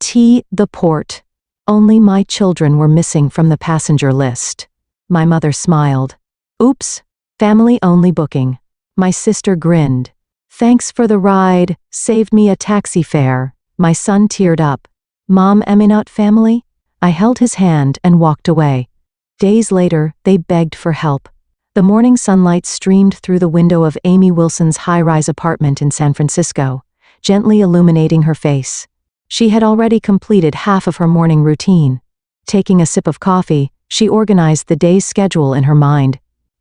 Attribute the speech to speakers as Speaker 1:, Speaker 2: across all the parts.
Speaker 1: The port. Only my children were missing from the passenger list. My mother smiled. Oops, family-only booking. My sister grinned. Thanks for the ride, saved me a taxi fare. My son teared up. Mom, Eminat family? I held his hand and walked away. Days later, they begged for help. The morning sunlight streamed through the window of Amy Wilson's high-rise apartment in San Francisco, gently illuminating her face. She had already completed half of her morning routine. Taking a sip of coffee, she organized the day's schedule in her mind.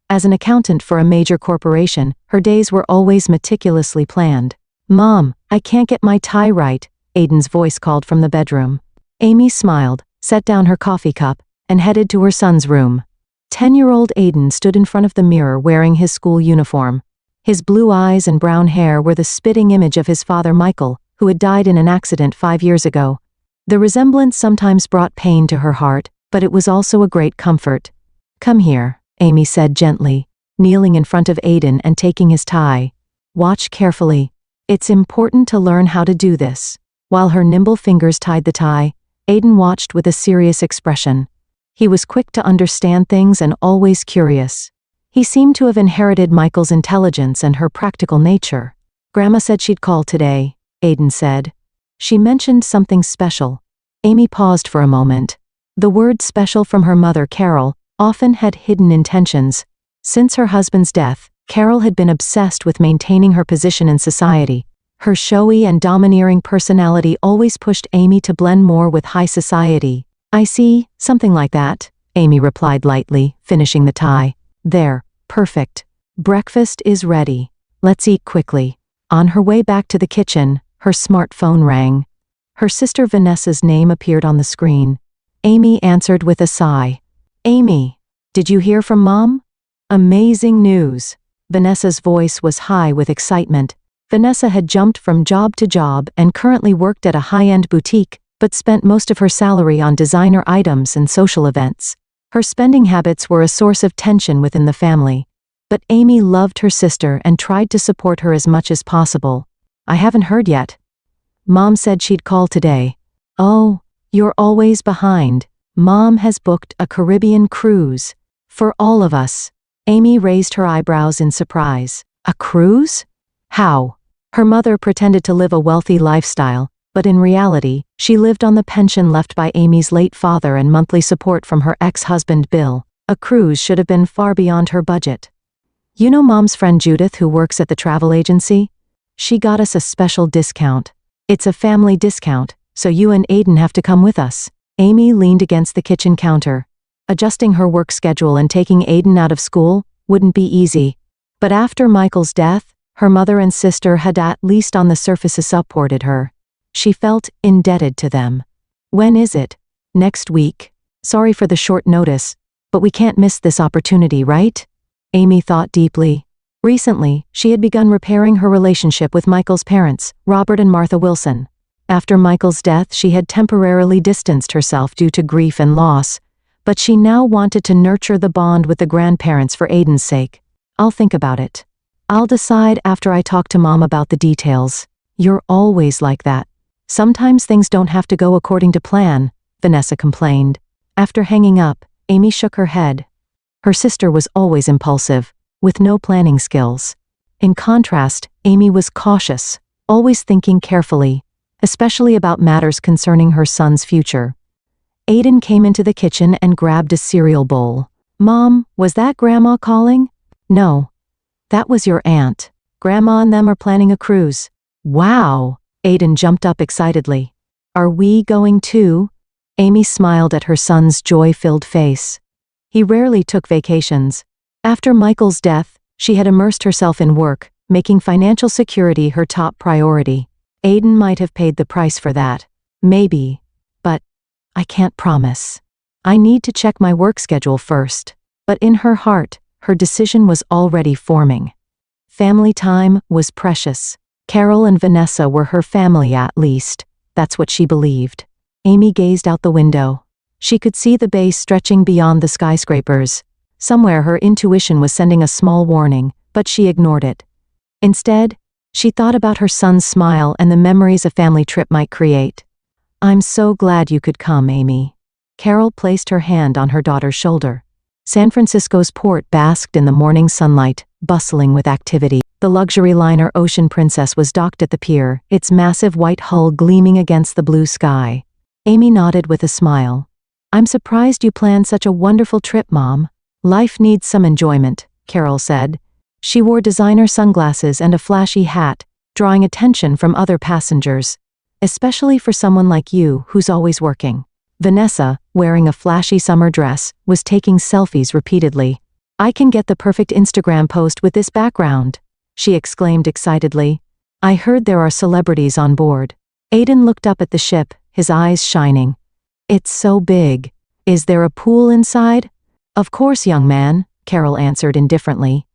Speaker 1: As an accountant for a major corporation, her days were always meticulously planned. Mom, I can't get my tie right, Aiden's voice called from the bedroom. Amy smiled, set down her coffee cup, and headed to her son's room. 10-year-old Aiden stood in front of the mirror wearing his school uniform. His blue eyes and brown hair were the spitting image of his father Michael, who had died in an accident 5 years ago. The resemblance sometimes brought pain to her heart, but it was also a great comfort. Come here, Amy said gently, kneeling in front of Aiden and taking his tie. Watch carefully. It's important to learn how to do this. While her nimble fingers tied the tie, Aiden watched with a serious expression. He was quick to understand things and always curious. He seemed to have inherited Michael's intelligence and her practical nature. Grandma said she'd call today, Aiden said. She mentioned something special. Amy paused for a moment. The word special from her mother, Carol, often had hidden intentions. Since her husband's death, Carol had been obsessed with maintaining her position in society. Her showy and domineering personality always pushed Amy to blend more with high society. I see, something like that, Amy replied lightly, finishing the tie. There, perfect. Breakfast is ready. Let's eat quickly. On her way back to the kitchen, her smartphone rang. Her sister Vanessa's name appeared on the screen. Amy answered with a sigh. Amy, did you hear from Mom? Amazing news. Vanessa's voice was high with excitement. Vanessa had jumped from job to job and currently worked at a high-end boutique, but spent most of her salary on designer items and social events. Her spending habits were a source of tension within the family. But Amy loved her sister and tried to support her as much as possible. I haven't heard yet. Mom said she'd call today. Oh, you're always behind. Mom has booked a Caribbean cruise. For all of us. Amy raised her eyebrows in surprise. A cruise? How? Her mother pretended to live a wealthy lifestyle, but in reality, she lived on the pension left by Amy's late father and monthly support from her ex-husband Bill. A cruise should have been far beyond her budget. You know Mom's friend Judith who works at the travel agency? She got us a special discount. It's a family discount, so you and Aiden have to come with us. Amy leaned against the kitchen counter. Adjusting her work schedule and taking Aiden out of school wouldn't be easy. But after Michael's death, her mother and sister had at least on the surface supported her. She felt indebted to them. When is it? Next week. Sorry for the short notice, but we can't miss this opportunity, right? Amy thought deeply. Recently, she had begun repairing her relationship with Michael's parents, Robert and Martha Wilson. After Michael's death, she had temporarily distanced herself due to grief and loss, but she now wanted to nurture the bond with the grandparents for Aiden's sake. I'll think about it. I'll decide after I talk to Mom about the details. You're always like that. Sometimes things don't have to go according to plan, Vanessa complained. After hanging up, Amy shook her head. Her sister was always impulsive, with no planning skills. In contrast, Amy was cautious, always thinking carefully, especially about matters concerning her son's future. Aiden came into the kitchen and grabbed a cereal bowl. Mom, was that Grandma calling? No. That was your aunt. Grandma and them are planning a cruise. Wow! Aiden jumped up excitedly. Are we going too? Amy smiled at her son's joy-filled face. He rarely took vacations. After Michael's death, she had immersed herself in work, making financial security her top priority. Aiden might have paid the price for that. Maybe. But I can't promise. I need to check my work schedule first. But in her heart, her decision was already forming. Family time was precious. Carol and Vanessa were her family at least. That's what she believed. Amy gazed out the window. She could see the bay stretching beyond the skyscrapers. Somewhere her intuition was sending a small warning, but she ignored it. Instead, she thought about her son's smile and the memories a family trip might create. I'm so glad you could come, Amy. Carol placed her hand on her daughter's shoulder. San Francisco's port basked in the morning sunlight, bustling with activity. The luxury liner Ocean Princess was docked at the pier, its massive white hull gleaming against the blue sky. Amy nodded with a smile. I'm surprised you planned such a wonderful trip, Mom. Life needs some enjoyment, Carol said. She wore designer sunglasses and a flashy hat, drawing attention from other passengers. Especially for someone like you who's always working. Vanessa, wearing a flashy summer dress, was taking selfies repeatedly. I can get the perfect Instagram post with this background, she exclaimed excitedly. I heard there are celebrities on board. Aiden looked up at the ship, his eyes shining. It's so big. Is there a pool inside? Of course, young man, Carol answered indifferently.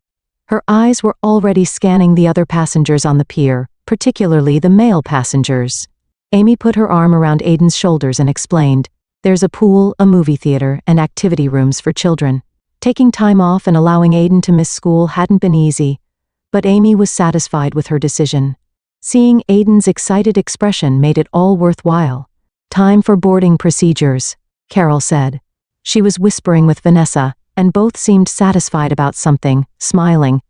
Speaker 1: Her eyes were already scanning the other passengers on the pier, particularly the male passengers. Amy put her arm around Aiden's shoulders and explained, there's a pool, a movie theater, and activity rooms for children. Taking time off and allowing Aiden to miss school hadn't been easy, but Amy was satisfied with her decision. Seeing Aiden's excited expression made it all worthwhile. Time for boarding procedures, Carol said. She was whispering with Vanessa, and both seemed satisfied about something, smiling.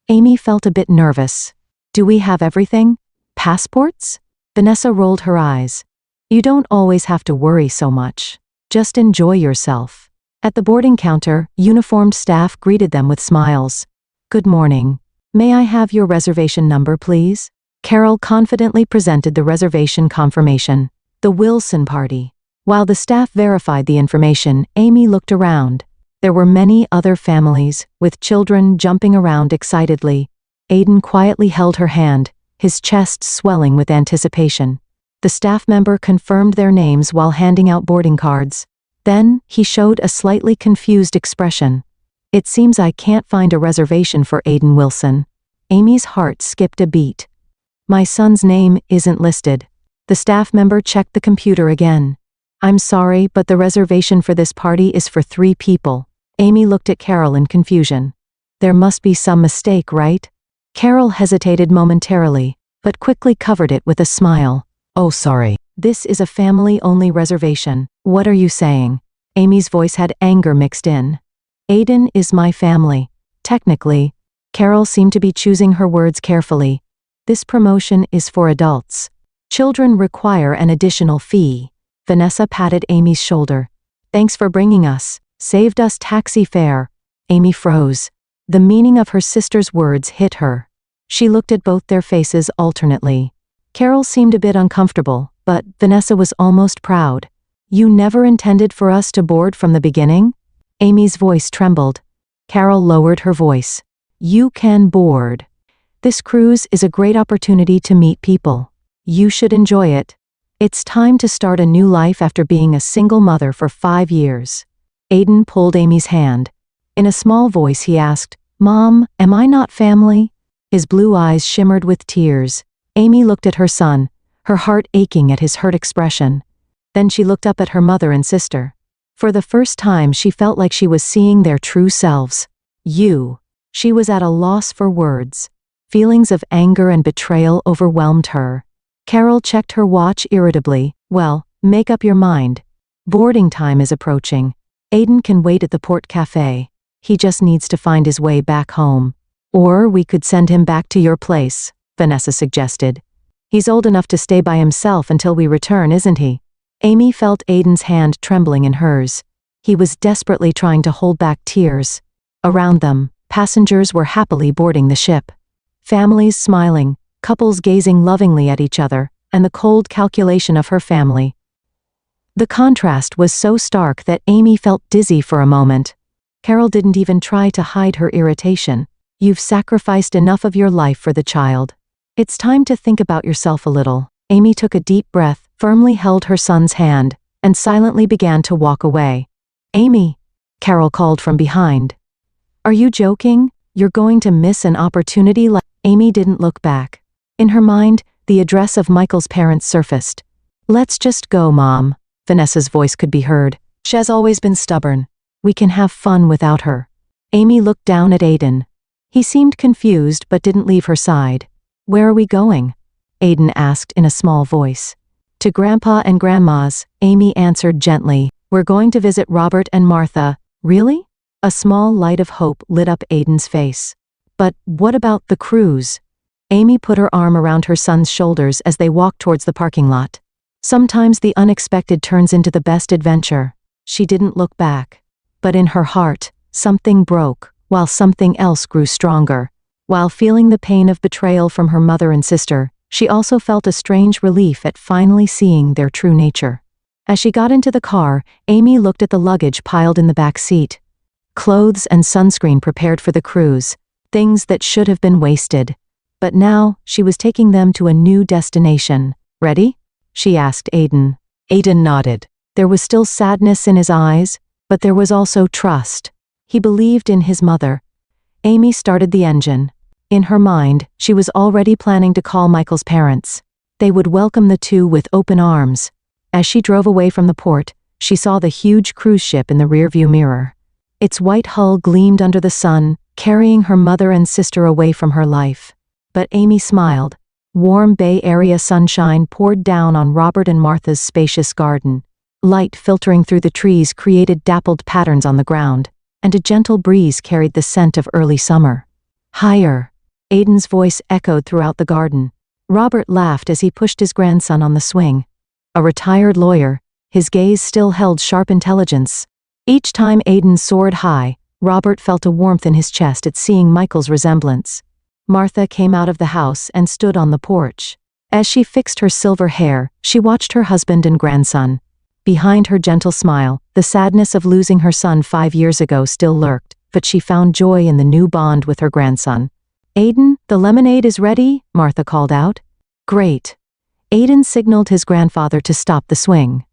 Speaker 1: Amy felt a bit nervous. Do we have everything? Passports? Vanessa rolled her eyes. You don't always have to worry so much. Just enjoy yourself. At the boarding counter, uniformed staff greeted them with smiles. Good morning. May I have your reservation number, please? Carol confidently presented the reservation confirmation. The Wilson party. While the staff verified the information, Amy looked around. There were many other families, with children jumping around excitedly. Aiden quietly held her hand, his chest swelling with anticipation. The staff member confirmed their names while handing out boarding cards. Then, he showed a slightly confused expression. It seems I can't find a reservation for Aiden Wilson. Amy's heart skipped a beat. My son's name isn't listed. The staff member checked the computer again. I'm sorry, but the reservation for this party is for 3 people. Amy looked at Carol in confusion. There must be some mistake, right? Carol hesitated momentarily, but quickly covered it with a smile. Oh, sorry. This is a family-only reservation. What are you saying? Amy's voice had anger mixed in. Aiden is my family. Technically, Carol seemed to be choosing her words carefully. This promotion is for adults. Children require an additional fee. Vanessa patted Amy's shoulder. Thanks for bringing us. Saved us taxi fare. Amy froze. The meaning of her sister's words hit her. She looked at both their faces alternately. Carol seemed a bit uncomfortable, but Vanessa was almost proud. You never intended for us to board from the beginning? Amy's voice trembled. Carol lowered her voice. You can board. This cruise is a great opportunity to meet people. You should enjoy it. It's time to start a new life after being a single mother for 5 years. Aiden pulled Amy's hand. In a small voice he asked, Mom, am I not family? His blue eyes shimmered with tears. Amy looked at her son, her heart aching at his hurt expression. Then she looked up at her mother and sister. For the first time she felt like she was seeing their true selves. She was at a loss for words. Feelings of anger and betrayal overwhelmed her. Carol checked her watch irritably. Well, make up your mind. Boarding time is approaching. Aiden can wait at the Port Cafe. He just needs to find his way back home. Or we could send him back to your place, Vanessa suggested. He's old enough to stay by himself until we return, isn't he? Amy felt Aiden's hand trembling in hers. He was desperately trying to hold back tears. Around them, passengers were happily boarding the ship. Families smiling, couples gazing lovingly at each other, and the cold calculation of her family. The contrast was so stark that Amy felt dizzy for a moment. Carol didn't even try to hide her irritation. You've sacrificed enough of your life for the child. It's time to think about yourself a little. Amy took a deep breath, firmly held her son's hand, and silently began to walk away. Amy, Carol called from behind. Are you joking? You're going to miss an opportunity like... Amy didn't look back. In her mind, the address of Michael's parents surfaced. Let's just go, Mom. Vanessa's voice could be heard. She's always been stubborn. We can have fun without her. Amy looked down at Aiden. He seemed confused but didn't leave her side. Where are we going? Aiden asked in a small voice. To Grandpa and Grandma's, Amy answered gently. We're going to visit Robert and Martha. Really? A small light of hope lit up Aiden's face. But what about the cruise? Amy put her arm around her son's shoulders as they walked towards the parking lot. Sometimes the unexpected turns into the best adventure. She didn't look back. But in her heart, something broke, while something else grew stronger. While feeling the pain of betrayal from her mother and sister, she also felt a strange relief at finally seeing their true nature. As she got into the car, Amy looked at the luggage piled in the back seat. Clothes and sunscreen prepared for the cruise, things that should have been wasted. But now, she was taking them to a new destination. Ready? She asked Aiden. Aiden nodded. There was still sadness in his eyes, but there was also trust. He believed in his mother. Amy started the engine. In her mind, she was already planning to call Michael's parents. They would welcome the two with open arms. As she drove away from the port, she saw the huge cruise ship in the rearview mirror. Its white hull gleamed under the sun, carrying her mother and sister away from her life. But Amy smiled. Warm Bay Area sunshine poured down on Robert and Martha's spacious garden. Light filtering through the trees created dappled patterns on the ground, and a gentle breeze carried the scent of early summer. Higher. Aiden's voice echoed throughout the garden. Robert laughed as he pushed his grandson on the swing. A retired lawyer, his gaze still held sharp intelligence. Each time Aiden soared high, Robert felt a warmth in his chest at seeing Michael's resemblance. Martha came out of the house and stood on the porch. As she fixed her silver hair, she watched her husband and grandson. Behind her gentle smile, the sadness of losing her son 5 years ago still lurked, but she found joy in the new bond with her grandson. Aiden, the lemonade is ready, Martha called out. Great. Aiden signaled his grandfather to stop the swing.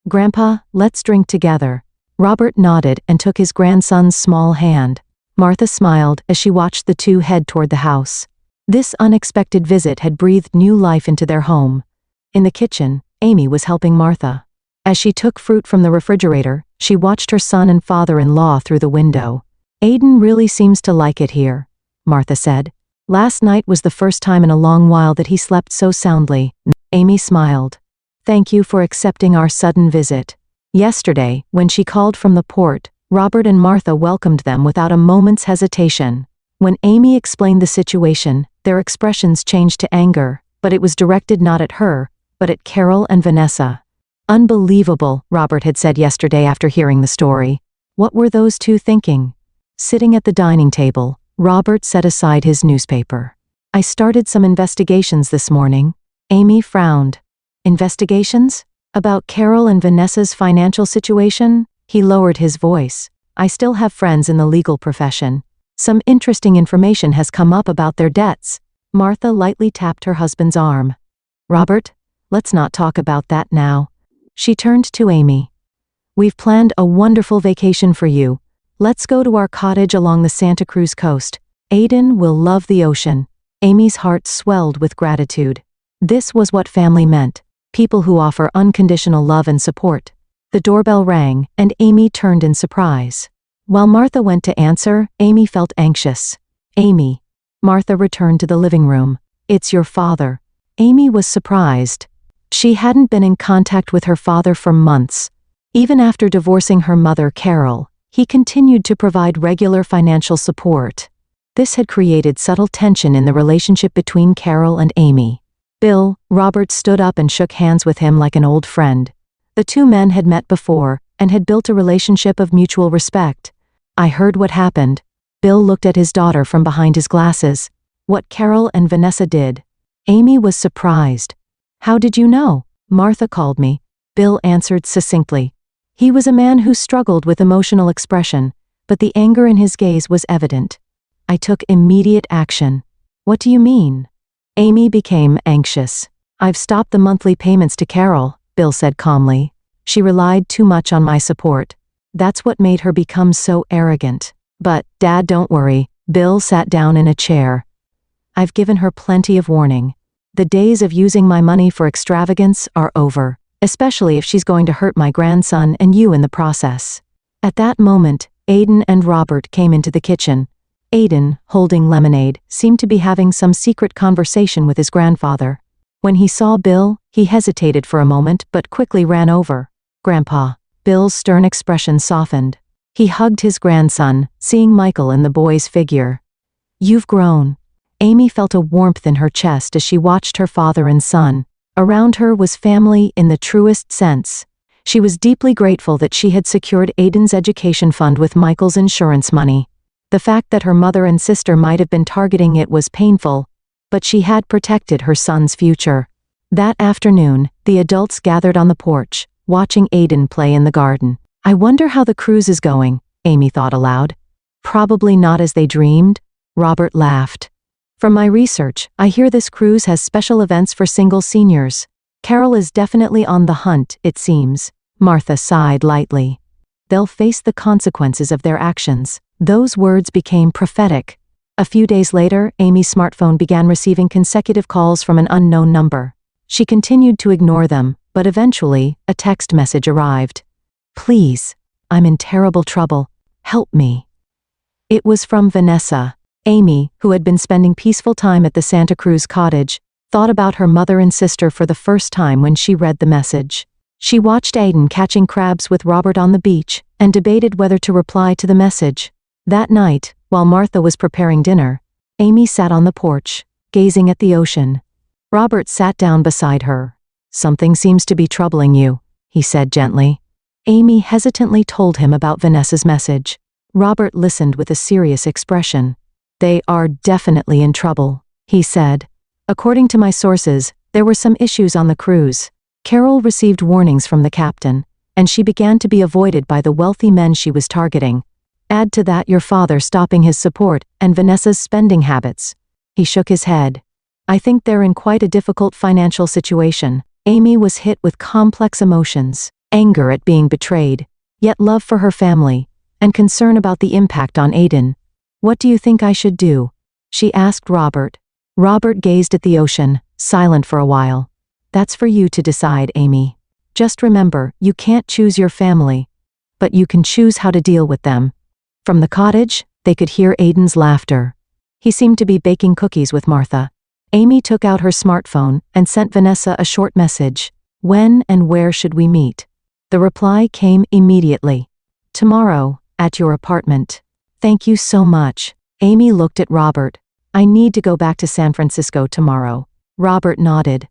Speaker 1: Grandpa, let's drink together. Robert nodded and took his grandson's small hand. Martha smiled as she watched the two head toward the house. This unexpected visit had breathed new life into their home. In the kitchen, Amy was helping Martha. As she took fruit from the refrigerator, she watched her son and father-in-law through the window. Aiden really seems to like it here, Martha said. Last night was the first time in a long while that he slept so soundly. Amy smiled. Thank you for accepting our sudden visit. Yesterday, when she called from the port, Robert and Martha welcomed them without a moment's hesitation. When Amy explained the situation, their expressions changed to anger, but it was directed not at her, but at Carol and Vanessa. Unbelievable, Robert had said yesterday after hearing the story. What were those two thinking? Sitting at the dining table, Robert set aside his newspaper. I started some investigations this morning. Amy frowned. Investigations? About Carol and Vanessa's financial situation? He lowered his voice. I still have friends in the legal profession. Some interesting information has come up about their debts. Martha lightly tapped her husband's arm. Robert, let's not talk about that now. She turned to Amy. We've planned a wonderful vacation for you. Let's go to our cottage along the Santa Cruz coast. Aiden will love the ocean. Amy's heart swelled with gratitude. This was what family meant. People who offer unconditional love and support. The doorbell rang, and Amy turned in surprise. While Martha went to answer, Amy felt anxious. Amy. Martha returned to the living room. It's your father. Amy was surprised. She hadn't been in contact with her father for months. Even after divorcing her mother, Carol, he continued to provide regular financial support. This had created subtle tension in the relationship between Carol and Amy. Bill, Robert stood up and shook hands with him like an old friend. The two men had met before, and had built a relationship of mutual respect. I heard what happened. Bill looked at his daughter from behind his glasses. What Carol and Vanessa did. Amy was surprised. How did you know? Martha called me. Bill answered succinctly. He was a man who struggled with emotional expression, but the anger in his gaze was evident. I took immediate action. What do you mean? Amy became anxious. I've stopped the monthly payments to Carol, Bill said calmly. She relied too much on my support. That's what made her become so arrogant. But, Dad, don't worry. Bill sat down in a chair. I've given her plenty of warning. The days of using my money for extravagance are over, especially if she's going to hurt my grandson and you in the process. At that moment, Aiden and Robert came into the kitchen. Aiden, holding lemonade, seemed to be having some secret conversation with his grandfather. When he saw Bill, he hesitated for a moment but quickly ran over. "Grandpa." Bill's stern expression softened. He hugged his grandson, seeing Michael in the boy's figure. "You've grown." Amy felt a warmth in her chest as she watched her father and son. Around her was family in the truest sense. She was deeply grateful that she had secured Aiden's education fund with Michael's insurance money. The fact that her mother and sister might have been targeting it was painful, but she had protected her son's future. That afternoon, the adults gathered on the porch, watching Aiden play in the garden. "I wonder how the cruise is going," Amy thought aloud. "Probably not as they dreamed," Robert laughed. "From my research, I hear this cruise has special events for single seniors. Carol is definitely on the hunt, it seems." Martha sighed lightly. "They'll face the consequences of their actions." Those words became prophetic. A few days later, Amy's smartphone began receiving consecutive calls from an unknown number. She continued to ignore them, but eventually, a text message arrived. "Please, I'm in terrible trouble. Help me." It was from Vanessa. Amy, who had been spending peaceful time at the Santa Cruz cottage, thought about her mother and sister for the first time when she read the message. She watched Aiden catching crabs with Robert on the beach, and debated whether to reply to the message. That night, while Martha was preparing dinner, Amy sat on the porch, gazing at the ocean. Robert sat down beside her. "Something seems to be troubling you," he said gently. Amy hesitantly told him about Vanessa's message. Robert listened with a serious expression. "They are definitely in trouble," he said. "According to my sources, there were some issues on the cruise. Carol received warnings from the captain, and she began to be avoided by the wealthy men she was targeting. Add to that your father stopping his support and Vanessa's spending habits." He shook his head. "I think they're in quite a difficult financial situation." Amy was hit with complex emotions, anger at being betrayed, yet love for her family, and concern about the impact on Aiden. "What do you think I should do?" she asked Robert. Robert gazed at the ocean, silent for a while. "That's for you to decide, Amy. Just remember, you can't choose your family, but you can choose how to deal with them." From the cottage, they could hear Aiden's laughter. He seemed to be baking cookies with Martha. Amy took out her smartphone and sent Vanessa a short message. "When and where should we meet?" The reply came immediately. "Tomorrow, at your apartment." "Thank you so much." Amy looked at Robert. "I need to go back to San Francisco tomorrow." Robert nodded.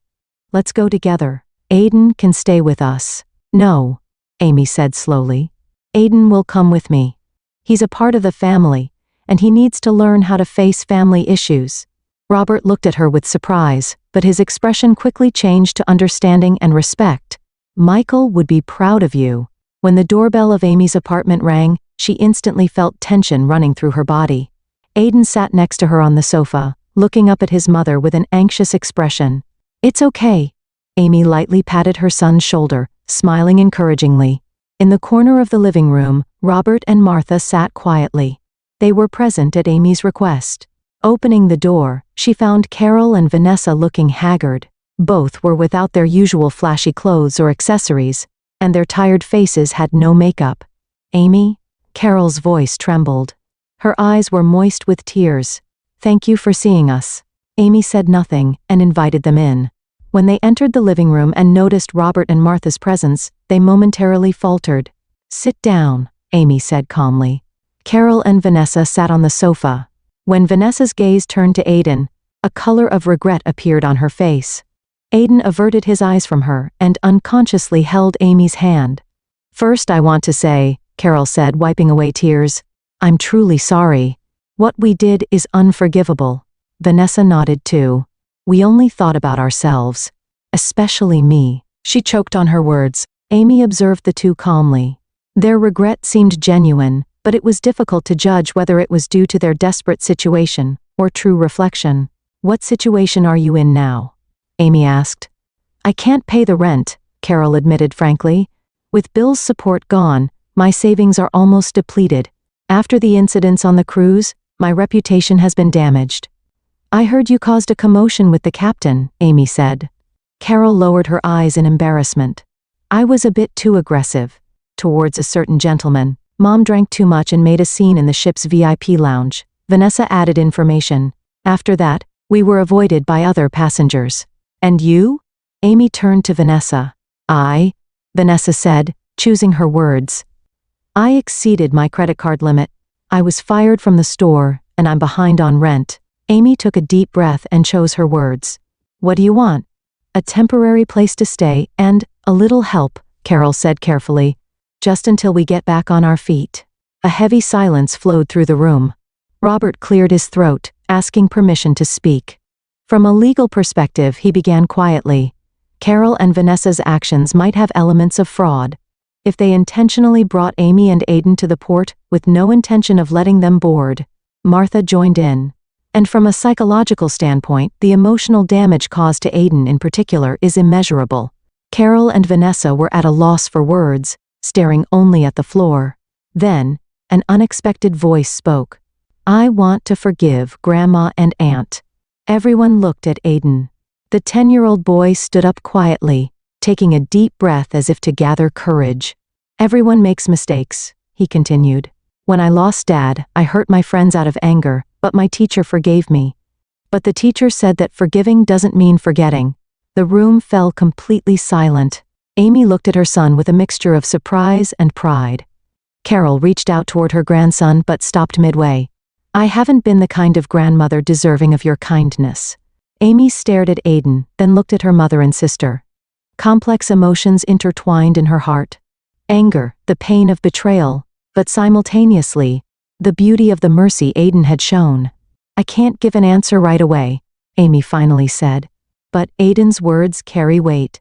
Speaker 1: "Let's go together. Aiden can stay with us." "No," Amy said slowly. "Aiden will come with me. He's a part of the family, and he needs to learn how to face family issues." Robert looked at her with surprise, but his expression quickly changed to understanding and respect. "Michael would be proud of you." When the doorbell of Amy's apartment rang, she instantly felt tension running through her body. Aiden sat next to her on the sofa, looking up at his mother with an anxious expression. "It's okay." Amy lightly patted her son's shoulder, smiling encouragingly. In the corner of the living room, Robert and Martha sat quietly. They were present at Amy's request. Opening the door, she found Carol and Vanessa looking haggard. Both were without their usual flashy clothes or accessories, and their tired faces had no makeup. "Amy?" Carol's voice trembled. Her eyes were moist with tears. "Thank you for seeing us." Amy said nothing and invited them in. When they entered the living room and noticed Robert and Martha's presence, they momentarily faltered. "Sit down," Amy said calmly. Carol and Vanessa sat on the sofa. When Vanessa's gaze turned to Aiden, a color of regret appeared on her face. Aiden averted his eyes from her and unconsciously held Amy's hand. "First, I want to say," Carol said, wiping away tears, "I'm truly sorry. What we did is unforgivable." Vanessa nodded too. "We only thought about ourselves. Especially me." She choked on her words. Amy observed the two calmly. Their regret seemed genuine, but it was difficult to judge whether it was due to their desperate situation or true reflection. "What situation are you in now?" Amy asked. "I can't pay the rent," Carol admitted frankly. "With Bill's support gone, my savings are almost depleted. After the incidents on the cruise, my reputation has been damaged." "I heard you caused a commotion with the captain," Amy said. Carol lowered her eyes in embarrassment. "I was a bit too aggressive. Towards a certain gentleman. Mom drank too much and made a scene in the ship's VIP lounge." Vanessa added information. "After that, we were avoided by other passengers." And you? Amy turned to Vanessa. Vanessa said, choosing her words. I exceeded my credit card limit. I was fired from the store, and I'm behind on rent. Amy took a deep breath and chose her words. What do you want? A temporary place to stay and a little help, Carol said carefully. Just until we get back on our feet. A heavy silence flowed through the room. Robert cleared his throat, asking permission to speak. From a legal perspective, he began quietly. Carol and Vanessa's actions might have elements of fraud. If they intentionally brought Amy and Aiden to the port with no intention of letting them board, Martha joined in. And from a psychological standpoint, the emotional damage caused to Aiden in particular is immeasurable. Carol and Vanessa were at a loss for words, staring only at the floor. Then, an unexpected voice spoke. I want to forgive Grandma and Aunt. Everyone looked at Aiden. The 10-year-old boy stood up quietly, taking a deep breath as if to gather courage. Everyone makes mistakes, he continued. When I lost Dad, I hurt my friends out of anger, but my teacher forgave me. But the teacher said that forgiving doesn't mean forgetting. The room fell completely silent. Amy looked at her son with a mixture of surprise and pride. Carol reached out toward her grandson but stopped midway. I haven't been the kind of grandmother deserving of your kindness. Amy stared at Aiden, then looked at her mother and sister. Complex emotions intertwined in her heart. Anger, the pain of betrayal, but simultaneously, the beauty of the mercy Aiden had shown. I can't give an answer right away, Amy finally said. But Aiden's words carry weight.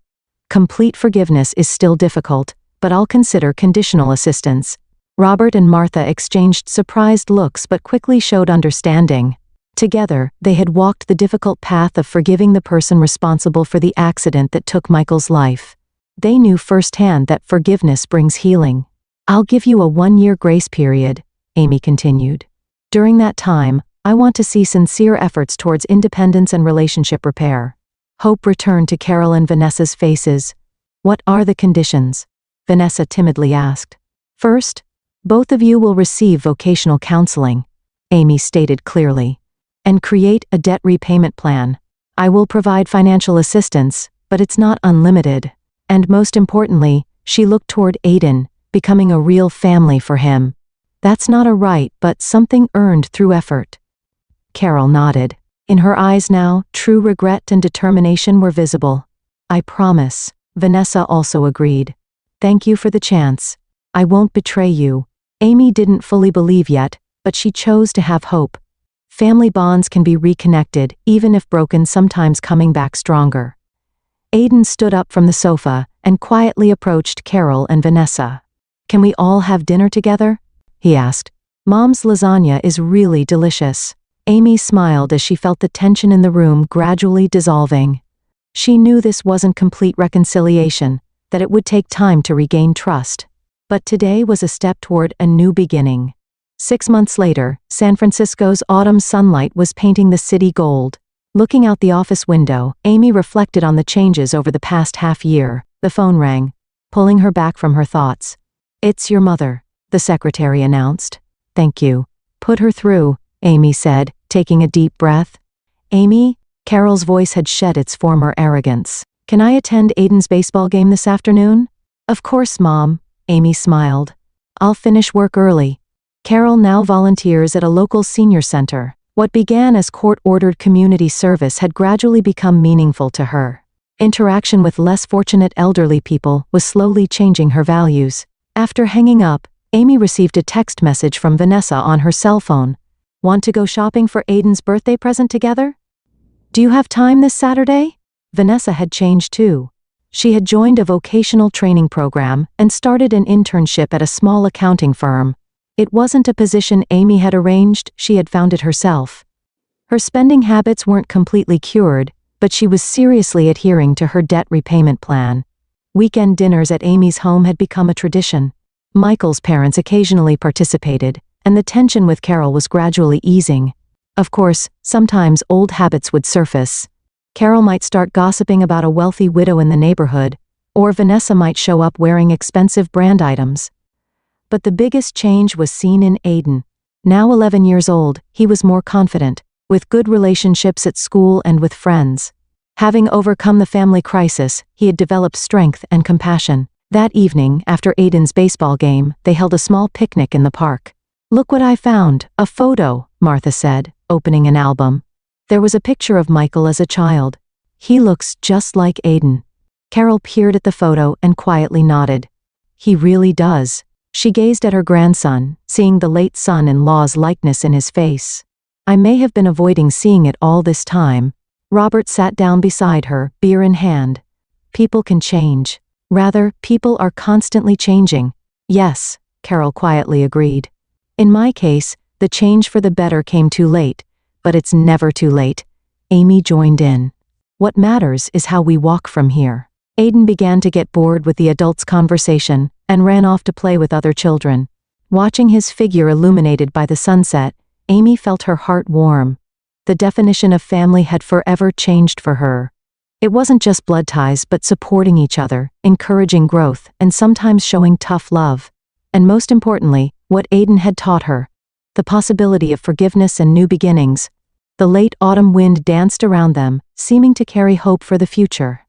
Speaker 1: Complete forgiveness is still difficult, but I'll consider conditional assistance. Robert and Martha exchanged surprised looks but quickly showed understanding. Together, they had walked the difficult path of forgiving the person responsible for the accident that took Michael's life. They knew firsthand that forgiveness brings healing. I'll give you a 1-year grace period, Amy continued. During that time, I want to see sincere efforts towards independence and relationship repair. Hope returned to Carol and Vanessa's faces. What are the conditions? Vanessa timidly asked. First, both of you will receive vocational counseling, Amy stated clearly. And create a debt repayment plan. I will provide financial assistance, but it's not unlimited. And most importantly, she looked toward Aiden, becoming a real family for him. That's not a right but something earned through effort. Carol nodded. In her eyes now, true regret and determination were visible. I promise, Vanessa also agreed. Thank you for the chance. I won't betray you. Amy didn't fully believe yet, but she chose to have hope. Family bonds can be reconnected, even if broken, sometimes coming back stronger. Aiden stood up from the sofa and quietly approached Carol and Vanessa. Can we all have dinner together? He asked. Mom's lasagna is really delicious. Amy smiled as she felt the tension in the room gradually dissolving. She knew this wasn't complete reconciliation, that it would take time to regain trust. But today was a step toward a new beginning. 6 months later, San Francisco's autumn sunlight was painting the city gold. Looking out the office window, Amy reflected on the changes over the past half-year. The phone rang, pulling her back from her thoughts. It's your mother, the secretary announced. Thank you. Put her through, Amy said, taking a deep breath. Amy? Carol's voice had shed its former arrogance. Can I attend Aiden's baseball game this afternoon? Of course, Mom, Amy smiled. I'll finish work early. Carol now volunteers at a local senior center. What began as court-ordered community service had gradually become meaningful to her. Interaction with less fortunate elderly people was slowly changing her values. After hanging up, Amy received a text message from Vanessa on her cell phone. Want to go shopping for Aiden's birthday present together? Do you have time this Saturday? Vanessa had changed too. She had joined a vocational training program and started an internship at a small accounting firm. It wasn't a position Amy had arranged, she had found it herself. Her spending habits weren't completely cured, but she was seriously adhering to her debt repayment plan. Weekend dinners at Amy's home had become a tradition. Michael's parents occasionally participated, and the tension with Carol was gradually easing. Of course, sometimes old habits would surface. Carol might start gossiping about a wealthy widow in the neighborhood, or Vanessa might show up wearing expensive brand items. But the biggest change was seen in Aiden. Now 11 years old, he was more confident, with good relationships at school and with friends. Having overcome the family crisis, he had developed strength and compassion. That evening, after Aiden's baseball game, they held a small picnic in the park. "Look what I found, a photo," Martha said, opening an album. There was a picture of Michael as a child. "He looks just like Aiden." Carol peered at the photo and quietly nodded. "He really does." She gazed at her grandson, seeing the late son-in-law's likeness in his face. "I may have been avoiding seeing it all this time." Robert sat down beside her, beer in hand. "People can change. Rather, people are constantly changing." "Yes," Carol quietly agreed. "In my case, the change for the better came too late, but it's never too late." Amy joined in. "What matters is how we walk from here." Aiden began to get bored with the adults' conversation and ran off to play with other children. Watching his figure illuminated by the sunset, Amy felt her heart warm. The definition of family had forever changed for her. It wasn't just blood ties but supporting each other, encouraging growth, and sometimes showing tough love. And most importantly, what Aiden had taught her. The possibility of forgiveness and new beginnings. The late autumn wind danced around them, seeming to carry hope for the future.